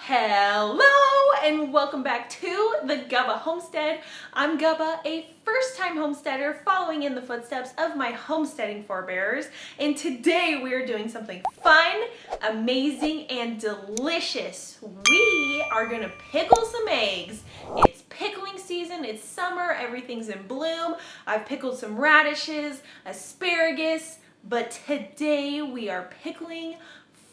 Hello and welcome back to the Gubba Homestead. I'm Gubba, a first-time homesteader following in the footsteps of my homesteading forebears. And today we are doing something fun, amazing, and delicious. We are gonna pickle some eggs. It's pickling season, it's summer, everything's in bloom. I've pickled some radishes, asparagus, but today we are pickling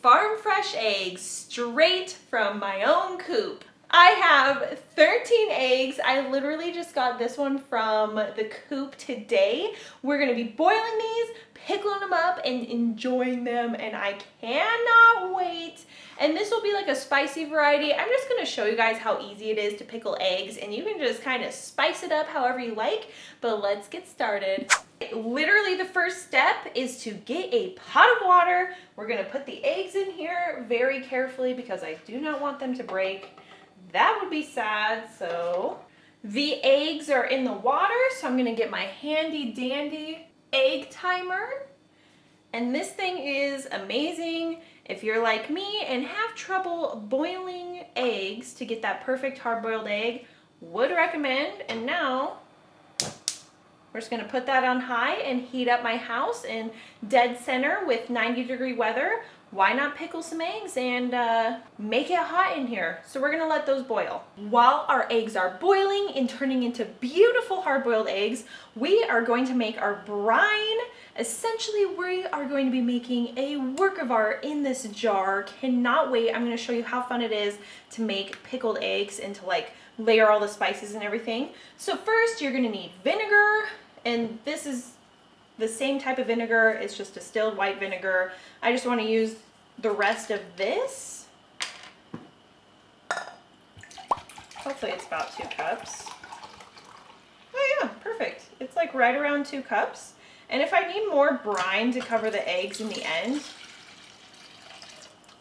farm fresh eggs straight from my own coop. I have 13 eggs. I literally just got this one from the coop today. We're gonna be boiling these, pickling them up, and enjoying them, and I cannot wait. And this will be like a spicy variety. I'm just gonna show you guys how easy it is to pickle eggs, and you can just kind of spice it up however you like, but let's get started. Literally the first step is to get a pot of water. We're gonna put the eggs in here very carefully because I do not want them to break. That would be sad. So the eggs are in the water, so I'm gonna get my handy dandy egg timer. And this thing is amazing. If you're like me and have trouble boiling eggs to get that perfect hard-boiled egg, would recommend. And now we're just gonna put that on high and heat up my house in dead center with 90-degree weather. Why not pickle some eggs and make it hot in here? So we're gonna let those boil. While our eggs are boiling and turning into beautiful hard-boiled eggs, we are going to make our brine. Essentially, we are going to be making a work of art in this jar. Cannot wait. I'm gonna show you how fun it is to make pickled eggs and to like layer all the spices and everything. So first, you're gonna need vinegar. And this is the same type of vinegar, it's just distilled white vinegar. I just want to use the rest of this. Hopefully it's about 2 cups. Oh yeah, perfect. It's like right around 2 cups. And if I need more brine to cover the eggs in the end,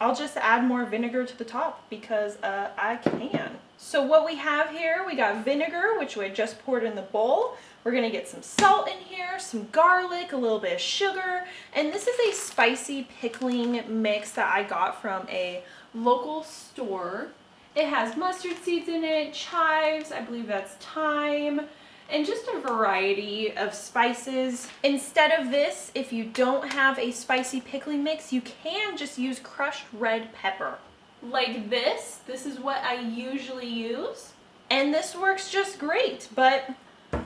I'll just add more vinegar to the top because I can. So what we have here, we got vinegar, which we just poured in the bowl. We're gonna get some salt in here, some garlic, a little bit of sugar, and this is a spicy pickling mix that I got from a local store. It has mustard seeds in it, chives, I believe that's thyme, and just a variety of spices. Instead of this, if you don't have a spicy pickling mix, you can just use crushed red pepper. Like this. This is what I usually use, and this works just great, but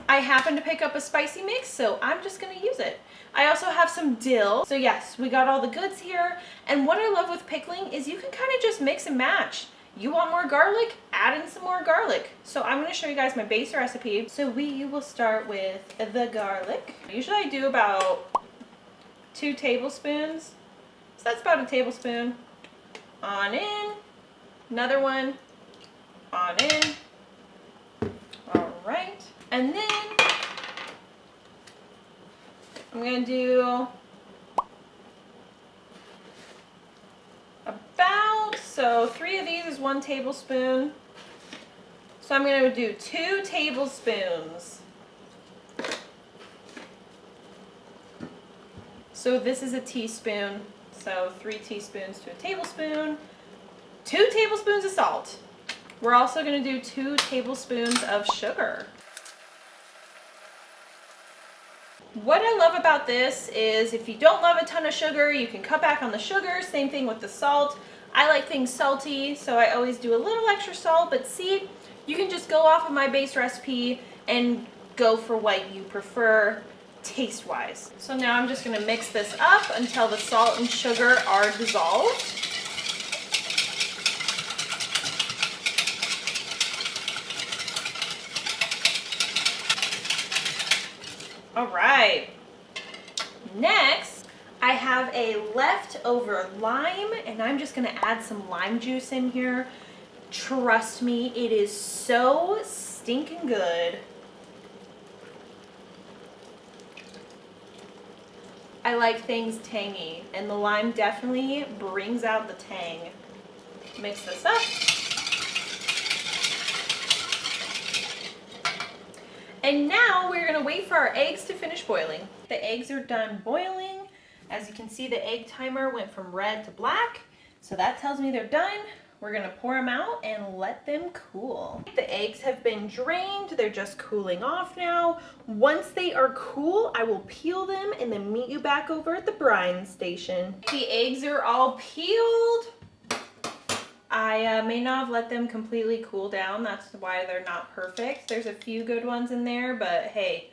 I happen to pick up a spicy mix, so I'm just gonna use it. I also have some dill. So yes, we got all the goods here, and what I love with pickling is you can kind of just mix and match. You want more garlic? Add in some more garlic. So I'm gonna show you guys my base recipe. So we will start with the garlic. Usually I do about 2 tablespoons. So that's about a tablespoon. On in, another one, on in. All right. And then I'm gonna do so 3 of these is 1 tablespoon. So I'm gonna do 2 tablespoons. So this is a teaspoon. So 3 teaspoons to a tablespoon. 2 tablespoons of salt. We're also gonna do 2 tablespoons of sugar. What I love about this is if you don't love a ton of sugar, you can cut back on the sugar. Same thing with the salt. I like things salty, so I always do a little extra salt, but see, you can just go off of my base recipe and go for what you prefer taste-wise. So now I'm just gonna mix this up until the salt and sugar are dissolved. All right, next I have a leftover lime, and I'm just gonna add some lime juice in here. Trust me, it is so stinking good. I like things tangy, and the lime definitely brings out the tang. Mix this up. And now we're gonna wait for our eggs to finish boiling. The eggs are done boiling. As you can see, the egg timer went from red to black, so that tells me they're done. we're gonna pour them out and let them cool. The eggs have been drained. They're just cooling off now. Once they are cool, I will peel them and then meet you back over at the brine station. The eggs are all peeled. I may not have let them completely cool down. That's why they're not perfect. There's a few good ones in there, but hey,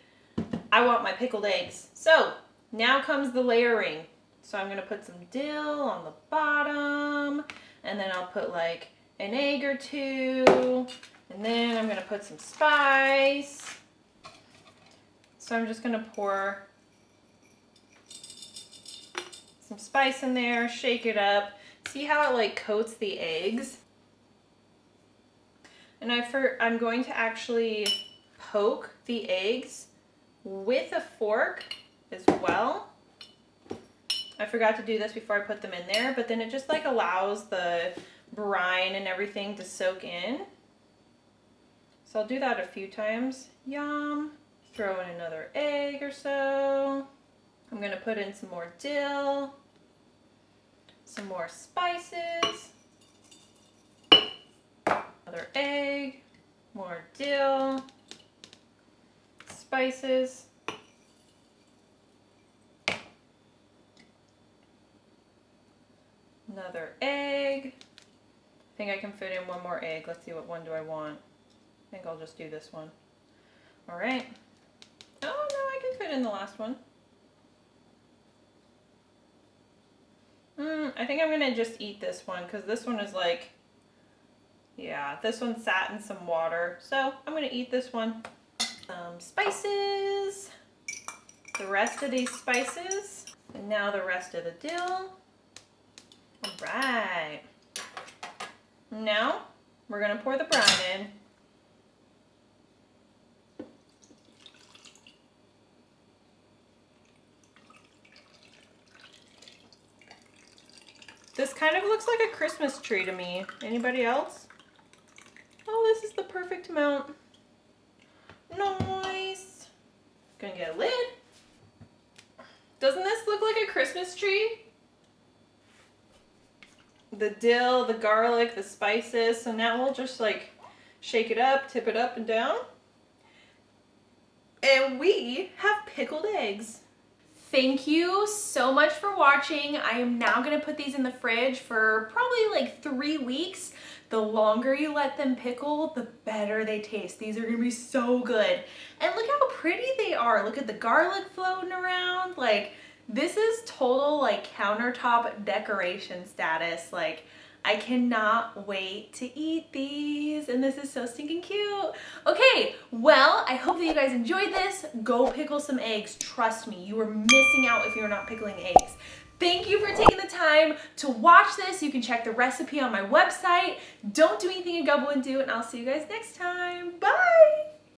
I want my pickled eggs. So now comes the layering. So I'm gonna put some dill on the bottom, and then I'll put like an egg or two, and then I'm gonna put some spice. So I'm just gonna pour some spice in there, shake it up. See how it like coats the eggs? And I'm going to actually poke the eggs with a fork as well. I forgot to do this before I put them in there, but then it just like allows the brine and everything to soak in. So I'll do that a few times. Yum. Throw in another egg or so. I'm gonna put in some more dill, some more spices, another egg, more dill, spices, another egg. I think I can fit in one more egg. Let's see, what one do I want? I think I'll just do this one. All right. Oh no, I can fit in the last one. I think I'm gonna just eat this one because this one is like, yeah, this one sat in some water. So I'm gonna eat this one. Spices, the rest of these spices, and now the rest of the dill. All right. Now we're gonna pour the brine in. This kind of looks like a Christmas tree to me. Anybody else? Oh, this is the perfect amount. Nice. Gonna get a lid. Doesn't this look like a Christmas tree? The dill, the garlic, the spices. So now we'll just like shake it up, tip it up and down. And we have pickled eggs. Thank you so much for watching. I am now gonna put these in the fridge for probably like 3 weeks. The longer you let them pickle, the better they taste. These are gonna be so good. And look how pretty they are. Look at the garlic floating around. Like, this is total like countertop decoration status. Like, I cannot wait to eat these, and this is so stinking cute. Okay, well, I hope that you guys enjoyed this. Go pickle some eggs. Trust me, you are missing out if you're not pickling eggs. Thank you for taking the time to watch this. You can check the recipe on my website. Don't do anything a 𝐵𝐵 wouldn't do, and I'll see you guys next time. Bye!